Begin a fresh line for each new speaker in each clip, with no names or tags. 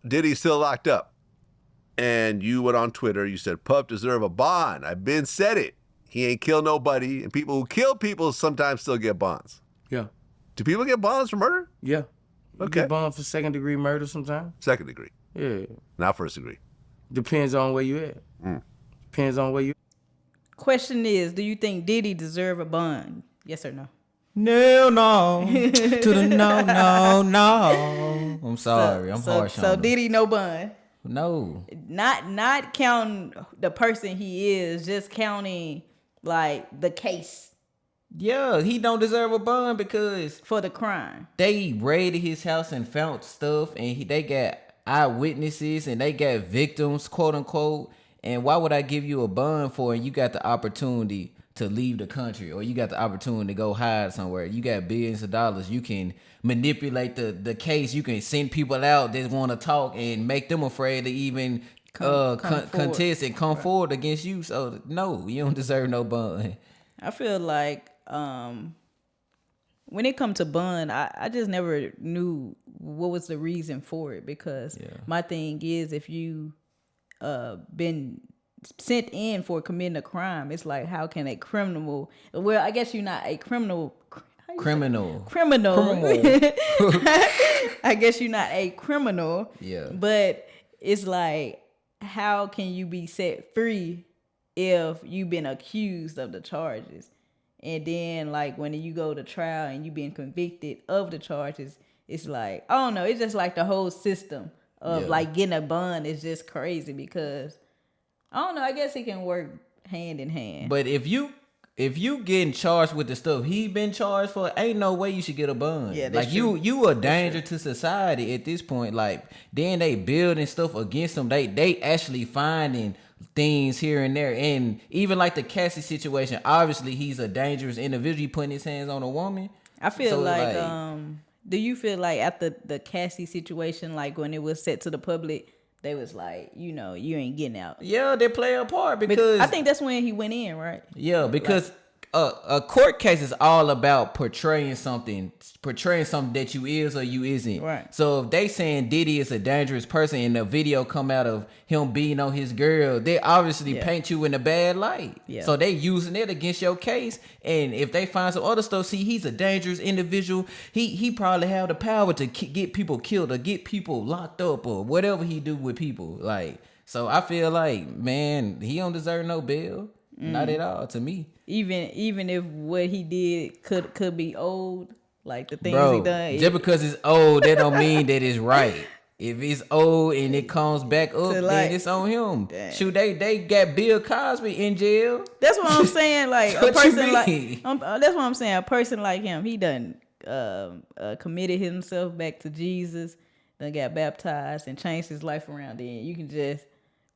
Diddy's still locked up. And you went on Twitter, you said, Puff deserve a bond. I've been said it. He ain't killed nobody. And people who kill people sometimes still get bonds.
Yeah.
Do people get bonds for murder?
Yeah. You
Okay.
get bond for second-degree murder sometimes.
Second degree.
Yeah.
Not first degree.
Depends on where you at. Depends on where you.
Question is, do you think Diddy deserve a bond? Yes or no?
No. To the no. I'm sorry. I'm harsh on
So
him.
Diddy no bond.
No.
Not counting the person he is, just counting like the case
Yeah, he don't deserve a bond because
for the crime.
they raided his house and found stuff, and they got eyewitnesses and they got victims, quote unquote. And why would I give you a bond for? And you got the opportunity to leave the country, or you got the opportunity to go hide somewhere. You got billions of dollars. You can manipulate the case. You can send people out that want to talk and make them afraid to even contest and come forward against you. So no, you don't deserve no bond.
I feel like when it comes to bond, I just never knew what was the reason for it, because my thing is, if you been sent in for committing a crime, it's like, how can a criminal, well, I guess you're not a criminal.
Criminal.
I guess you're not a criminal.
Yeah.
But it's like, how can you be set free if you've been accused of the charges? And then like when you go to trial and you've been convicted of the charges, it's like, I don't know, it's just like the whole system of like getting a bond is just crazy, because I don't know, I guess it can work hand in hand.
But if you getting charged with the stuff he been charged for, ain't no way you should get a bond.
Yeah, that's
like
true.
you a danger to society at this point. Like then they building stuff against them. They actually finding things here and there. And even like the Cassie situation, obviously he's a dangerous individual. He putting his hands on a woman.
I feel like do you feel like after the Cassie situation, like when it was set to the public, they was like, you ain't getting out?
Yeah, they play a part because
I think that's when he went in, right?
Yeah, because a court case is all about portraying something that you is or you isn't.
Right.
So if they saying Diddy is a dangerous person and the video come out of him beating on his girl, they obviously paint you in a bad light.
Yeah.
So they using it against your case. And if they find some other stuff, see, he's a dangerous individual. He probably have the power to get people killed or get people locked up or whatever he do with people. Like, so I feel like, man, he don't deserve no bail. Not at all to me.
Even if what he did could be old, like the things
Bro,
he done.
Just because it's old, that don't mean that it's right. If it's old and it comes back up, then it's on him.
Dang.
Shoot, they got Bill Cosby in jail.
That's what I'm saying. Like a
What you
person like
mean?
that's what I'm saying. A person like him, he done committed himself back to Jesus, then got baptized and changed his life around. Then you can just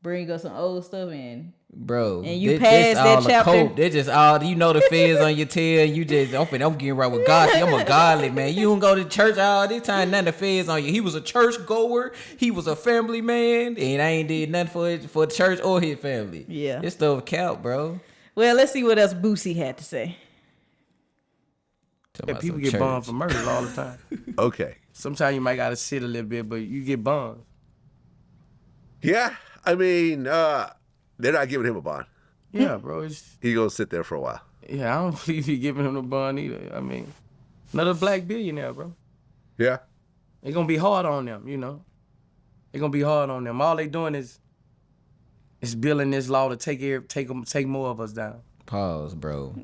bring up some old stuff and.
Bro,
And you passed that chapter.
They just all the feds on your tail. You just I'm getting right with God. See, I'm a godly man. You don't go to church all this time. None of the feds on you. He was a church goer. He was a family man, and I ain't did nothing for church or his family.
Yeah,
this stuff count, bro.
Well, let's see what else Boosie had to say.
People get bond for murder all the time.
Okay.
Sometimes you might gotta sit a little bit, but you get bond.
Yeah, I mean, they're not giving him a bond.
Yeah, bro.
He's gonna sit there for a while.
Yeah, I don't believe he giving him the bond either. I mean, another black billionaire, bro.
Yeah.
It's gonna be hard on them, It's gonna be hard on them. All they doing is building this law to take more of us down.
Pause, bro.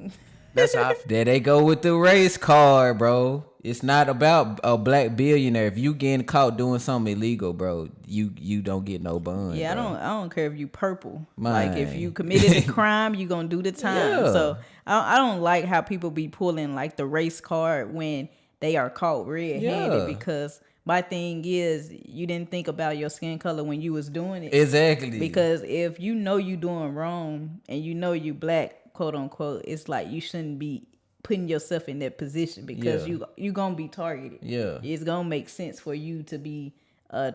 That's how I feel.
There they go with the race card, bro. It's not about a black billionaire. If you getting caught doing something illegal, bro, you don't get no bond.
Yeah,
bro.
I don't care if you purple.
Man.
Like if you committed a crime, you gonna do the time.
Yeah.
So I don't like how people be pulling like the race card when they are caught red-handed, because my thing is, you didn't think about your skin color when you was doing it.
Exactly.
Because if you know you doing wrong and you know you black, quote unquote, it's like you shouldn't be putting yourself in that position, because you gonna be targeted.
Yeah.
It's gonna make sense for you to be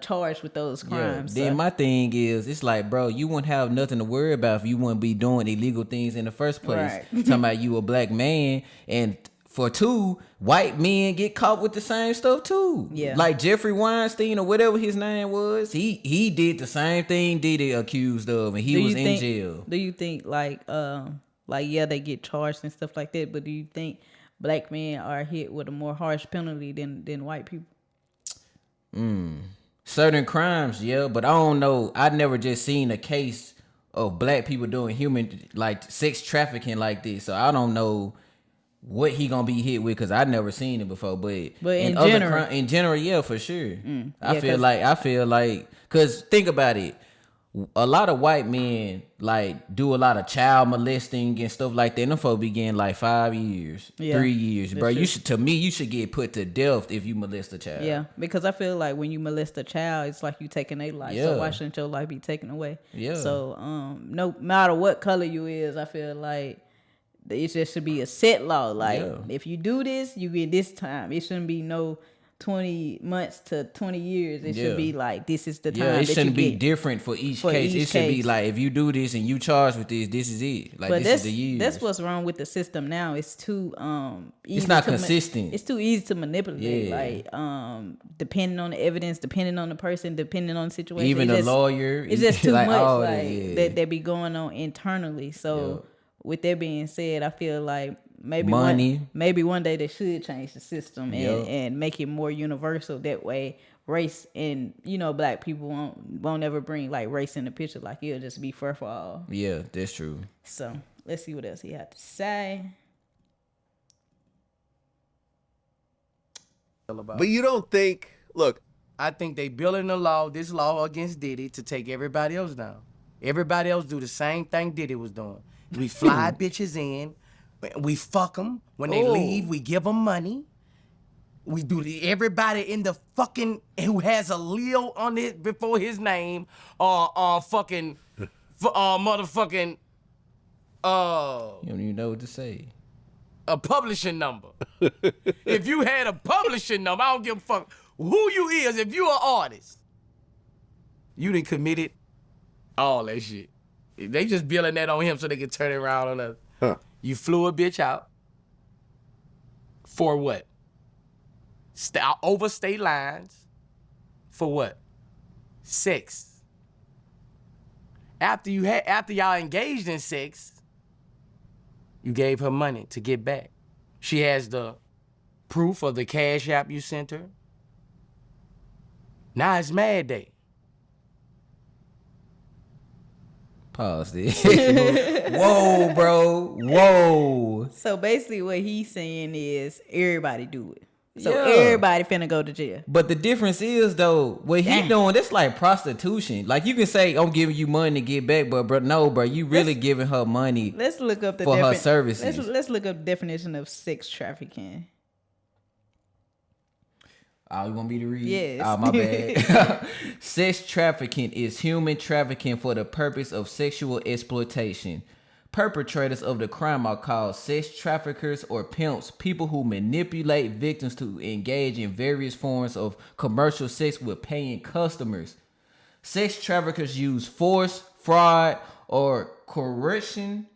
charged with those crimes.
Then my thing is, it's like, bro, you wouldn't have nothing to worry about if you wouldn't be doing illegal things in the first place.
Right.
Talking about you a black man, and for two, white men get caught with the same stuff too.
Yeah.
Like Jeffrey Weinstein or whatever his name was, he did the same thing Diddy accused of, and he was in jail.
Do you think like yeah, they get charged and stuff like that, but do you think black men are hit with a more harsh penalty than white people?
Certain crimes, yeah, but I don't know. I never just seen a case of black people doing human like sex trafficking like this, so I don't know what he gonna be hit with because I never seen it before. But
in
other
general,
in general, yeah, for sure. I
yeah,
feel like because think about it. A lot of white men like do a lot of child molesting and stuff like that. And them folks be getting like 5 years, 3 years, bro.
true.
You should get put to death if you molest a child.
Yeah, because I feel like when you molest a child, it's like you taking their life.
Yeah.
So why shouldn't your life be taken away?
Yeah.
So no matter what color you is, I feel like it just should be a set law. Like if you do this, you get this time. It shouldn't be no 20 months to 20 years. It should be like this is the time.
Yeah, it
that
shouldn't
you
be
get
different for each
for
case.
each
It should be
case.
like if you do this and you charged with this, this is it. Like
But
this is the years.
that's what's wrong with the system now. It's too easy.
It's not
to
consistent.
it's too easy to manipulate.
Yeah.
Like depending on the evidence, depending on the person, depending on the situation.
Even
It's
the
just-
lawyer.
It's just too
like,
much
all
like that be going on internally. So with that being said, I feel like maybe
Money.
one day they should change the system and make it more universal. That way race and black people won't ever bring like race in the picture. Like it'll just be fair for all.
Yeah, that's true.
So let's see what else he had to say.
But you don't think? Look,
I think they building this law against Diddy to take everybody else down. Everybody else do the same thing Diddy was doing. We fly bitches in, we fuck them. When they leave, we give them money. We do everybody in the fucking who has a Leo on it before his name, motherfucking,
You don't even know what to say.
a publishing number. If you had a publishing number, I don't give a fuck who you is. If you an artist, you done committed all that shit. They just billing that on him so they can turn it around on us.
Huh.
You flew a bitch out for what? Over state lines for what? Sex. After y'all engaged in sex, you gave her money to get back. She has the proof of the cash app you sent her. Now it's Mad Day.
Pause this. Whoa, bro. Whoa.
So basically what he's saying is everybody do it. So
Yeah.
everybody finna go to jail.
But the difference is though, what he
Damn.
doing, that's like prostitution. Like you can say, I'm giving you money to get back, but bro, no, bro, you really giving her money.
Let's look up the
For her services.
Let's look up the definition of sex trafficking.
Oh, you want me to read?
Yes.
Oh, my bad. Sex trafficking is human trafficking for the purpose of sexual exploitation. Perpetrators of the crime are called sex traffickers or pimps, people who manipulate victims to engage in various forms of commercial sex with paying customers. Sex traffickers use force, fraud, or coercion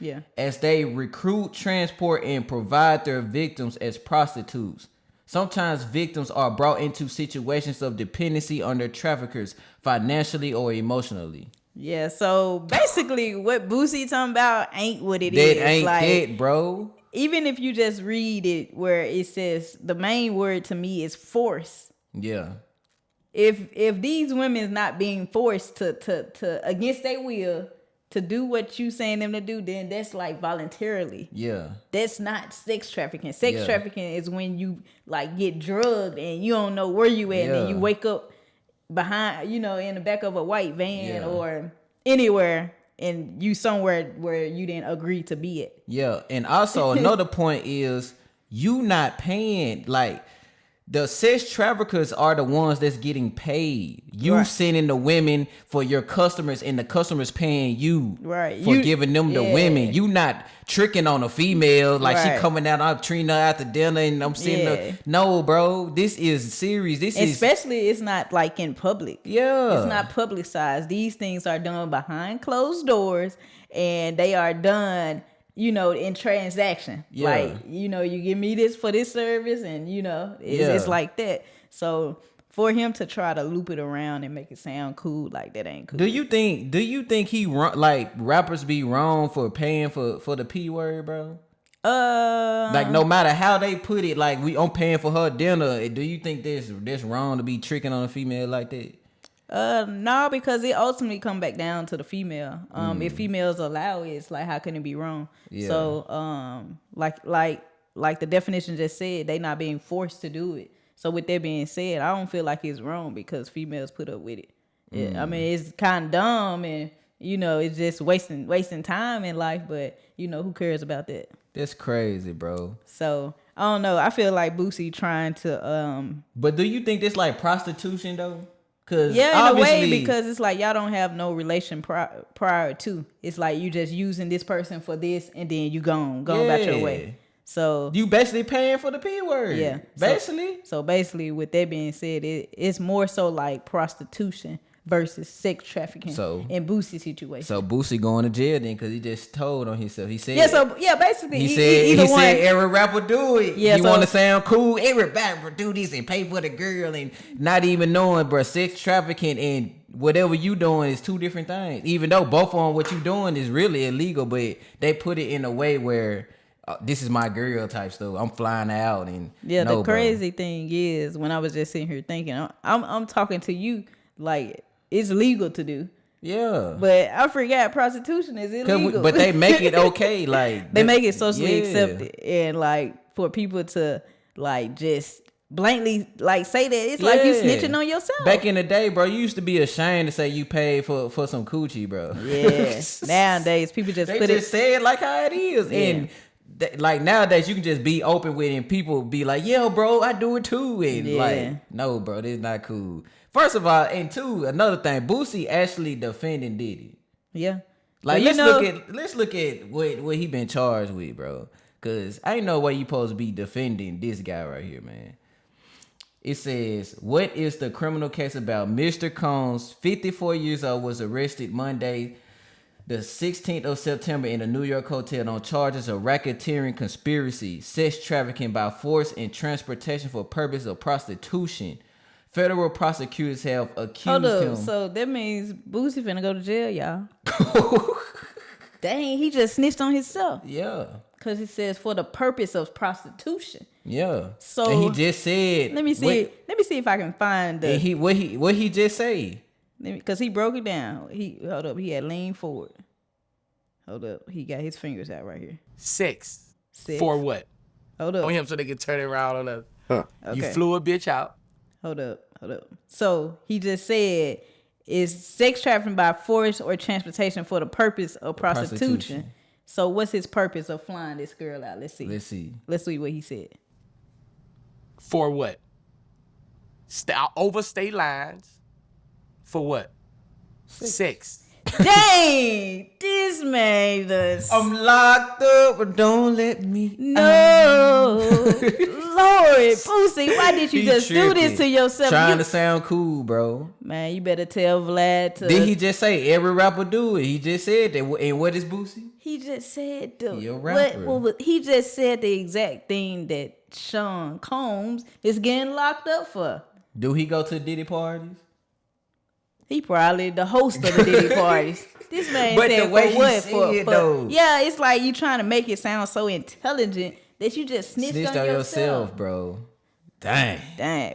Yeah.
as they recruit, transport, and provide their victims as prostitutes. Sometimes victims are brought into situations of dependency on their traffickers financially or emotionally.
Yeah, so basically what Boosie talking about ain't what it is.
That ain't
like,
it, bro.
even if you just read it where it says the main word to me is force.
Yeah.
If these women's not being forced to against their will to do what you saying them to do, then that's like voluntarily.
Yeah.
That's not sex trafficking. Sex
Yeah.
trafficking is when you like get drugged and you don't know where you at, and then
Yeah.
you wake up behind, in the back of a white van
Yeah.
or anywhere, and you somewhere where you didn't agree to be at.
Yeah. And also another point is you not paying, like, the sex traffickers are the ones that's getting paid. You
Right.
sending the women for your customers, and the customers paying you
Right.
for
You-
giving them the
yeah.
women. You not tricking on a female like she
Right.
coming out. I'm treating her after dinner, and I'm sending
Yeah.
her. No, bro, this is serious. This is
Especially it's not like in public.
yeah.
It's not publicized. These things are done behind closed doors, and they are done in transaction.
Yeah.
Like, you give me this for this service, and it's like that. So for him to try to loop it around and make it sound cool, like that ain't cool.
Do you think he like rappers be wrong for paying for the P word, bro? Like no matter how they put it, like I'm paying for her dinner. Do you think that's wrong to be tricking on a female like that?
No, because it ultimately come back down to the female. If females allow it, it's like, how can it be wrong?
Yeah.
So like the definition just said, they not being forced to do it. So with that being said, I don't feel like it's wrong because females put up with it. Yeah, I mean, it's kind of dumb, and it's just wasting time in life, but who cares about that?
That's crazy, bro.
So I don't know. I feel like Boosie trying to
But do you think this like prostitution though? Cause
yeah, in a way, because it's like y'all don't have no relation prior to. It's like you just using this person for this, and then you go about your way. So
you basically paying for the P word.
Yeah,
basically.
So basically, with that being said, it's more so like prostitution versus sex trafficking.
So
in Boosie's situation.
So Boosie going to jail then because he just told on himself. He said
basically
he said every rapper do it.
Yeah,
you want to sound cool? Every rapper do this and pay for the girl and not even knowing, bro. Sex trafficking and whatever you doing is two different things. Even though both on what you doing is really illegal, but they put it in a way where this is my girl type stuff. I'm flying out and
the crazy thing is when I was just sitting here thinking, I'm talking to you like it's legal to do.
Yeah.
But I forgot prostitution is illegal.
But they make it okay. Like
they make it socially accepted. And like for people to like just blankly like say that, it's like you snitching on yourself.
Back in the day, bro, you used to be ashamed to say you paid for some coochie, bro.
Yeah. Nowadays people just
say it like how it is. Yeah. And like nowadays you can just be open with it and people be like, yo, bro, I do it too. And like, no, bro, this is not cool. First of all, and two, another thing, Boosie actually defending Diddy.
Yeah.
Like let's look at what he been charged with, bro. Cause I ain't no way you supposed to be defending this guy right here, man. It says, what is the criminal case about? Mr. Combs, 54 years old, was arrested Monday, the 16th of September in a New York hotel on charges of racketeering, conspiracy, sex trafficking by force, and transportation for purpose of prostitution. Federal prosecutors have accused him.
So that means Boosie finna go to jail, y'all. Dang, he just snitched on himself.
Yeah.
Because it says for the purpose of prostitution.
Yeah.
So
and he just said.
Let me see if I can find the.
And what he just say?
Because he broke it down. He had leaned forward. Hold up. He got his fingers out right here.
Six.
For
what?
Hold up.
On him so they can turn it around on us.
Huh.
Okay.
You flew a bitch out.
Hold up. So he just said is sex trafficking by force or transportation for the purpose of prostitution. So what's his purpose of flying this girl out? Let's see what he said.
For what? Over state lines. For what? Sex.
Dang, this made us.
I'm locked up, but don't let me.
No, Lord, Boosie, why did you just do this to yourself?
Trying to sound cool, bro.
Man, you better tell Vlad to.
Did he just say every rapper do it? He just said that. And what is Boosie?
He just said the.
He a rapper.
He just said the exact thing that Sean Combs is getting locked up for.
Do he go to Diddy parties?
He probably the host of the Diddy parties. This man
but
said
the way
for what?
He said, though.
Yeah, it's like you trying to make it sound so intelligent that you just snitched on yourself,
bro. Dang.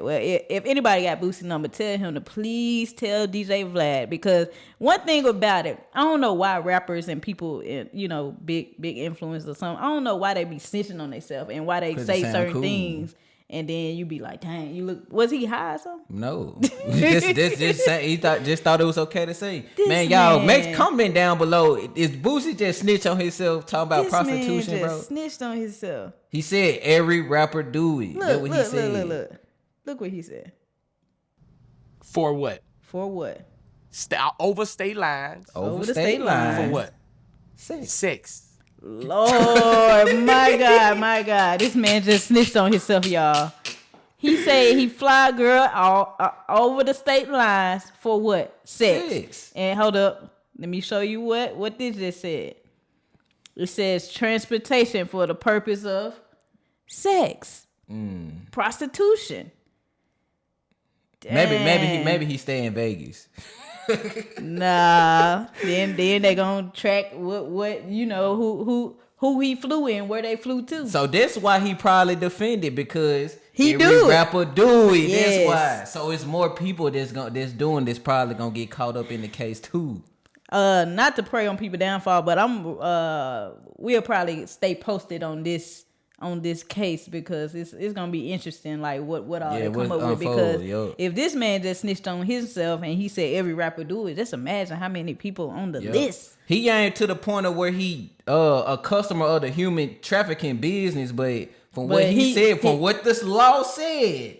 Well, if anybody got Boosie number, tell him to please tell DJ Vlad, because one thing about it, I don't know why rappers and people, big influencers or something, I don't know why they be snitching on themselves and why they say certain things. And then you be like, dang, you look. Was he high or something?
No, he thought it was okay to say. Y'all, comment down below. Is Boosie just snitch on himself talking about prostitution,
man just
bro?
Snitched on himself.
He said every rapper do it. That's what he said.
Look what he said.
For what?
For what?
Over state lines.
Over the state lines.
For what?
Sex. Lord, my God. This man just snitched on himself, y'all. He said he fly girl all over the state lines for what? Sex. And hold up. Let me show you what this just said. It says transportation for the purpose of sex, prostitution.
Maybe he stay in Vegas.
Nah. Then they gonna track what you know who he flew in, where they flew to.
So that's why he probably defended, because
He
every
do it.
rapper do it.
Yes.
That's why. So it's more people that's doing this probably gonna get caught up in the case too.
Not to prey on people downfall, but we'll probably stay posted on this case, because it's gonna be interesting, like what all they come up with. Because if this man just snitched on himself and he said every rapper do it, just imagine how many people on the list.
He ain't to the point of where he a customer of the human trafficking business, but from what he said, from what this law said,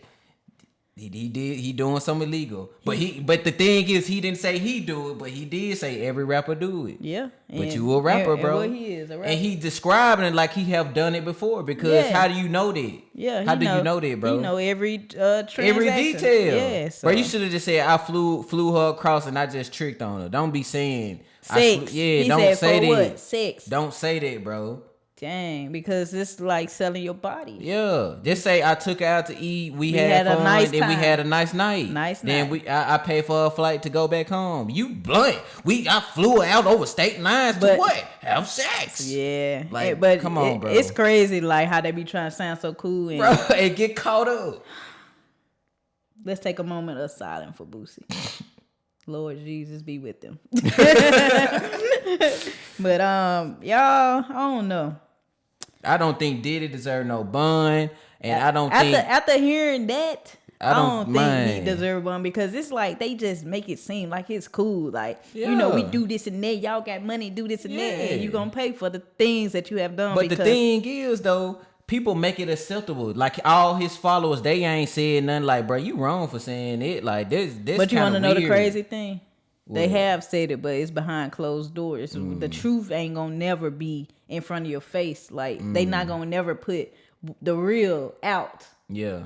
he doing something illegal. But the thing is, he didn't say he do it, but he did say every rapper do it.
Yeah.
But you a rapper, bro.
And he is a rapper.
And he describing it like he have done it before, because how do you know that?
Yeah.
How do you know that, bro?
You know every transaction.
Every detail.
Yeah. So.
Bro, you should have just said I flew her across and I just tricked on her. Don't be saying
sex.
Don't say that.
What? Sex.
Don't say that, bro.
Dang, because it's like selling your body.
Yeah, just say I took her out to eat. We had fun,
a nice
and
time.
we had a nice night. Then I paid for a flight to go back home. You blunt. I flew her out over state lines to what? Have sex.
Yeah,
like,
but
come on, bro.
It's crazy, like how they be trying to sound so cool, and
bro, and get caught up.
Let's take a moment of silence for Boosie. Lord Jesus be with them. But y'all, I don't know.
I don't think Diddy deserve no bun, and I don't think
after hearing that, I don't think he
mind.
deserve one, because it's like they just make it seem like it's cool. Like, you know, we do this and that. Y'all got money, do this and that, and you gonna pay for the things that you have done.
But the thing is, though, people make it acceptable. Like, all his followers, they ain't said nothing like, bro, you wrong for saying it. Like, this
But you want to know the
weird.
crazy thing?
What?
They have said it, but it's behind closed doors. The truth ain't gonna never be in front of your face. Like, they not gonna never put the real out.
Yeah.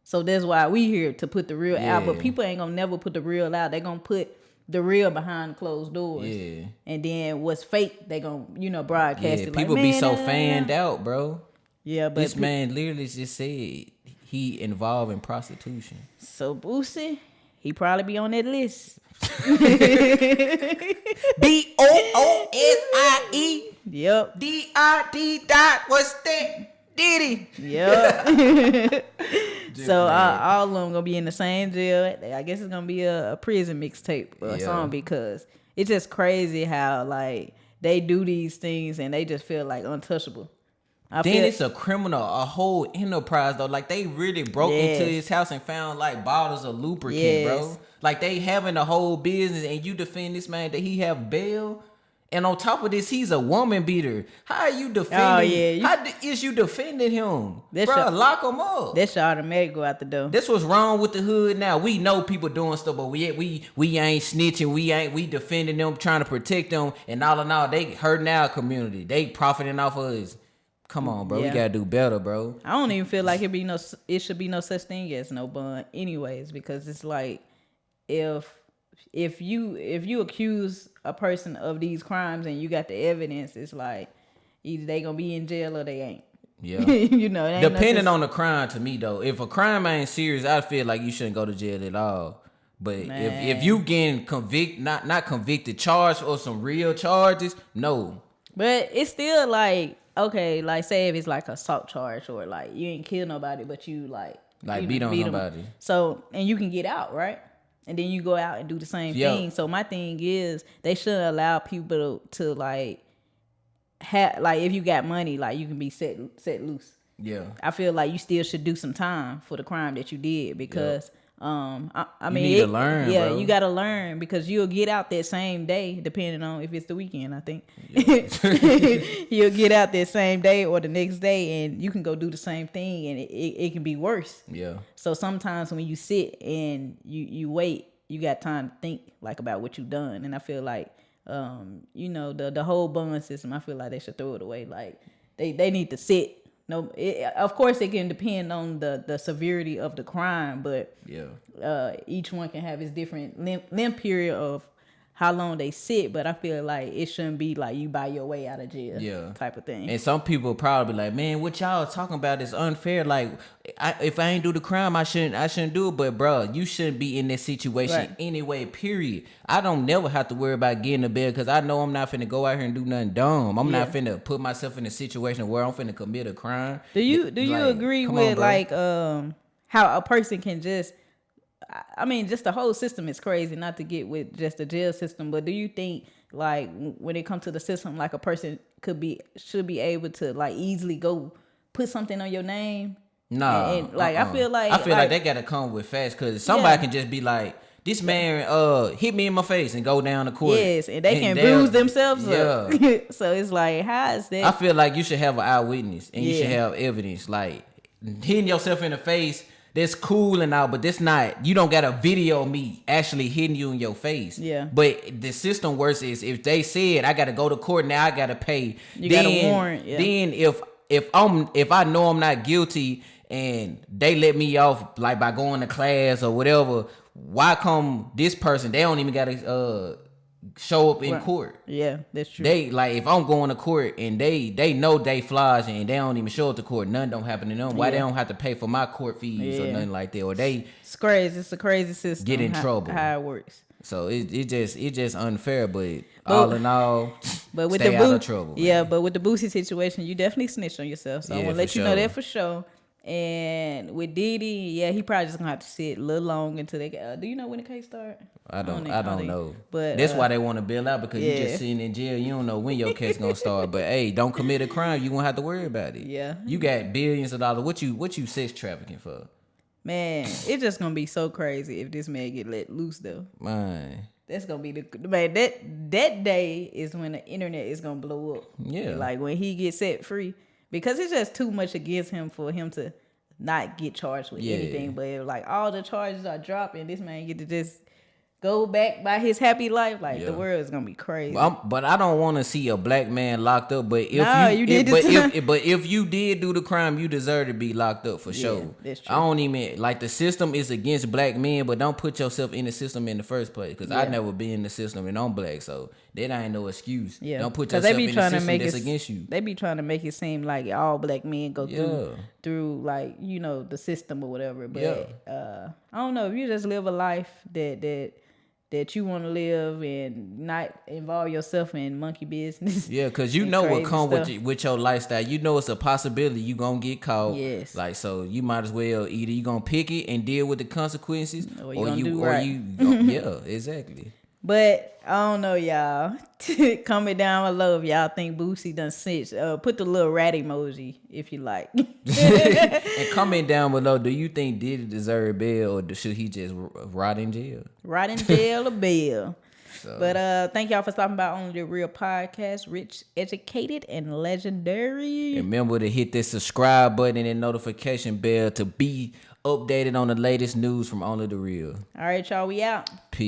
So that's why we here to put the real out. But people ain't gonna never put the real out. They gonna put the real behind closed doors.
Yeah.
And then what's fake, they gonna broadcast it.
People
like,
be so fanned out, bro.
Yeah, but
this man literally just said he involved in prostitution.
So Boosie, he probably be on that list.
BOOSIE.
Yep.
DID. What's that? Diddy.
Yep. So all of them gonna be in the same jail. I guess it's gonna be a prison mixtape or something, because it's just crazy how like they do these things and they just feel like untouchable.
It's a criminal, a whole enterprise though. Like, they really broke into his house and found like bottles of lubricant, bro. Like, they having a whole business, and you defend this man that he have bail, and on top of this, he's a woman beater. How are you defending? Is you defending him, bro? Lock him up.
That shit automatic go out the door.
That's what's wrong with the hood now. We know people doing stuff, but we ain't snitching. We defending them, trying to protect them, and all in all, they hurting our community. They profiting off of us. Come on, bro. We gotta do better, bro.
I don't even feel like it should be no such thing as no bond, anyways, because it's like if you accuse a person of these crimes and you got the evidence, it's like either they gonna be in jail or they ain't.
Yeah.
You know, it ain't
depending on the crime, to me though, if a crime ain't serious, I feel like you shouldn't go to jail at all. But if you getting convicted, not convicted, charged or some real charges, no.
But it's still like, okay, like say if it's like assault charge, or like you ain't kill nobody, but you
beat on somebody.
So, and you can get out, right? And then you go out and do the same thing. So my thing is, they shouldn't allow people to like have, like, if you got money, like you can be set loose. Yeah. I feel like you still should do some time for the crime that you did, because I mean,
you need to learn.
Yeah,
bro.
you got to learn, because you'll get out that same day, depending on if it's the weekend. I think you'll get out that same day or the next day, and you can go do the same thing, and it can be worse. Yeah. So sometimes when you sit and you wait, you got time to think like about what you've done, and I feel like the whole bond system, I feel like they should throw it away. Like they need to sit. No, of course it can depend on the severity of the crime, but each one can have its different length period of how long they sit, but I feel like it shouldn't be like you buy your way out of jail type of thing.
And some people probably like, man, what y'all talking about is unfair. Like, if I ain't do the crime, I shouldn't do it. But bro, you shouldn't be in this situation anyway. Period. I don't never have to worry about getting a bail because I know I'm not finna go out here and do nothing dumb. I'm not finna put myself in a situation where I'm finna commit a crime.
Do you agree with like how a person can just? I mean, just the whole system is crazy. Not to get with just the jail system, but do you think like when it comes to the system, like a person should be able to like easily go put something on your name?
No,
and like I feel like
they gotta come with facts because somebody can just be like, this man hit me in my face and go down to court.
Yes, and they can bruise themselves up. So it's like, how is that?
I feel like you should have an eyewitness and you should have evidence. Like hitting yourself in the face, that's cool and all, but that's not. You don't got a video of me actually hitting you in your face.
Yeah.
But the system works is if they said I got to go to court now, I got to pay.
You got a warrant. Yeah.
Then if I know I'm not guilty and they let me off like by going to class or whatever, why come this person? They don't even got to show up in court.
Yeah, that's true.
They like if I'm going to court and they know they flies and they don't even show up to court, nothing don't happen to them. Why they don't have to pay for my court fees or nothing like that? Or it's
crazy. It's a crazy system.
Get in trouble.
How it works.
So it just unfair, but all in all,
but with
stay
the
out of trouble.
Yeah,
man.
but with the Boosie situation, you definitely snitched on yourself. So I want to let you know that for sure. And with Diddy, he probably just gonna have to sit a little long until they get. Do you know when the case start?
I don't know.
But
that's why they want to bail out because you just sitting in jail. You don't know when your case gonna start. But hey, don't commit a crime. You won't have to worry about it.
Yeah.
You got billions of dollars. What you sex trafficking for?
Man, it's just gonna be so crazy if this man get let loose though.
Man.
That's gonna be that day is when the internet is gonna blow up.
Yeah.
Like when he gets set free. Because it's just too much against him for him to not get charged with anything. But if, like all the charges are dropped and this man get to just go back by his happy life, like the world is gonna be crazy.
But I don't want to see a black man locked up. But if you did do the crime, you deserve to be locked up for sure.
That's true.
I don't even like the system is against black men, but don't put yourself in the system in the first place. Because I never been in the system and I'm black, so that ain't no excuse.
Yeah.
Don't put yourself in the system that's against you.
They be trying to make it seem like all black men go through like the system or whatever. But I don't know if you just live a life that you want to live and not involve yourself in monkey business.
Yeah, because you know what come with your lifestyle. You know it's a possibility you going to get caught.
Yes.
Like, so you might as well either you going to pick it and deal with the consequences
or you
yeah, exactly.
But I don't know, y'all. Comment down below if y'all think Boosie done snitched. Put the little rat emoji if you like.
And comment down below, do you think Diddy deserve bail or should he just rot in jail?
Rot in jail or bail.
So.
But thank y'all for stopping by on the Real Podcast. Rich, educated, and legendary.
Remember to hit that subscribe button and notification bell to be updated on the latest news from Only the Real.
All right, y'all. We out.
Peace.